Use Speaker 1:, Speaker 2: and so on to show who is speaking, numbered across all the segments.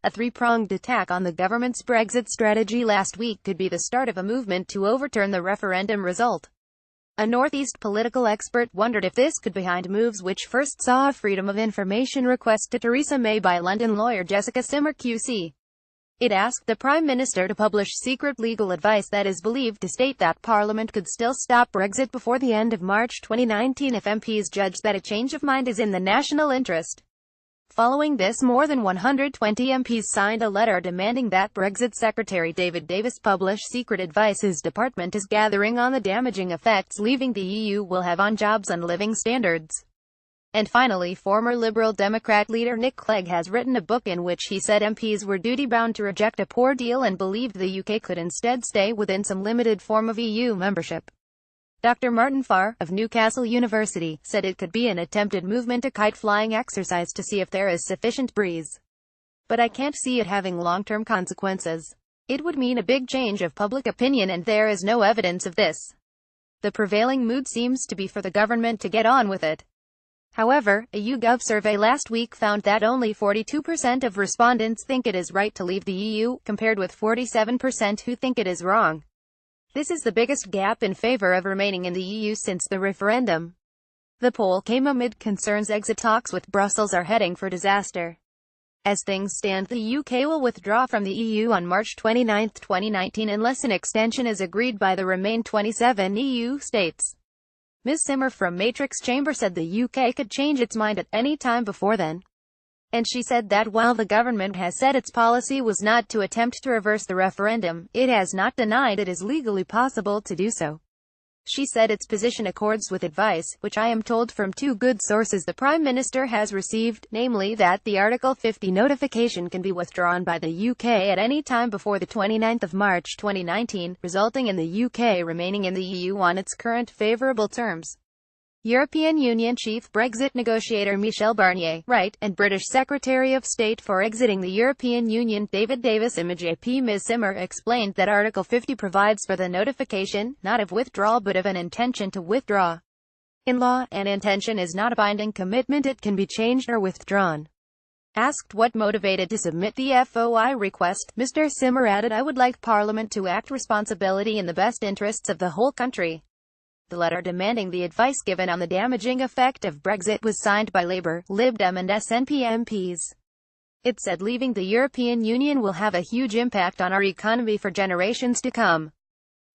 Speaker 1: A three-pronged attack on the government's Brexit strategy last week could be the start of a movement to overturn the referendum result. A Northeast political expert wondered if this could be behind moves which first saw a Freedom of Information request to Theresa May by London lawyer Jessica Simmer QC. It asked the Prime Minister to publish secret legal advice that is believed to state that Parliament could still stop Brexit before the end of March 2019 if MPs judge that a change of mind is in the national interest. Following this, more than 120 MPs signed a letter demanding that Brexit Secretary David Davis publish secret advice his department is gathering on the damaging effects leaving the EU will have on jobs and living standards. And finally, former Liberal Democrat leader Nick Clegg has written a book in which he said MPs were duty-bound to reject a poor deal and believed the UK could instead stay within some limited form of EU membership. Dr. Martin Farr, of Newcastle University, said it could be an attempted movement, a kite-flying exercise to see if there is sufficient breeze. But I can't see it having long-term consequences. It would mean a big change of public opinion and there is no evidence of this. The prevailing mood seems to be for the government to get on with it. However, a YouGov survey last week found that only 42% of respondents think it is right to leave the EU, compared with 47% who think it is wrong. This is the biggest gap in favor of remaining in the EU since the referendum. The poll came amid concerns exit talks with Brussels are heading for disaster. As things stand, the UK will withdraw from the EU on March 29, 2019 unless an extension is agreed by the remaining 27 EU states. Ms. Simmer from Matrix Chamber said the UK could change its mind at any time before then. And she said that while the government has said its policy was not to attempt to reverse the referendum, it has not denied it is legally possible to do so. She said its position accords with advice, which I am told from two good sources the Prime Minister has received, namely that the Article 50 notification can be withdrawn by the UK at any time before the 29th of March 2019, resulting in the UK remaining in the EU on its current favourable terms. European Union chief Brexit negotiator Michel Barnier, right, and British Secretary of State for exiting the European Union David Davis Image AP Ms. Simmer explained that Article 50 provides for the notification, not of withdrawal but of an intention to withdraw. In law, an intention is not a binding commitment, it can be changed or withdrawn. Asked what motivated to submit the FOI request, Mr. Simmer added, I would like Parliament to act responsibility in the best interests of the whole country. The letter demanding the advice given on the damaging effect of Brexit was signed by Labour, Lib Dem and SNP MPs. It said leaving the European Union will have a huge impact on our economy for generations to come.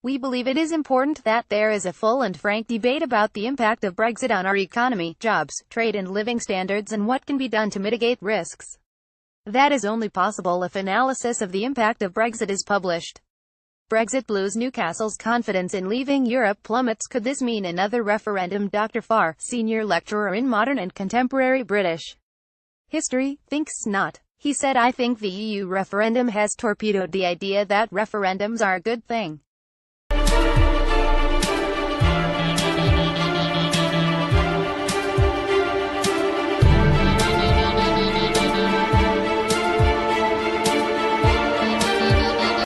Speaker 1: We believe it is important that there is a full and frank debate about the impact of Brexit on our economy, jobs, trade and living standards and what can be done to mitigate risks. That is only possible if analysis of the impact of Brexit is published. Brexit blows Newcastle's confidence in leaving Europe plummets. Could this mean another referendum? Dr. Farr, senior lecturer in modern and contemporary British history, thinks not. He said, I think the EU referendum has torpedoed the idea that referendums are a good thing.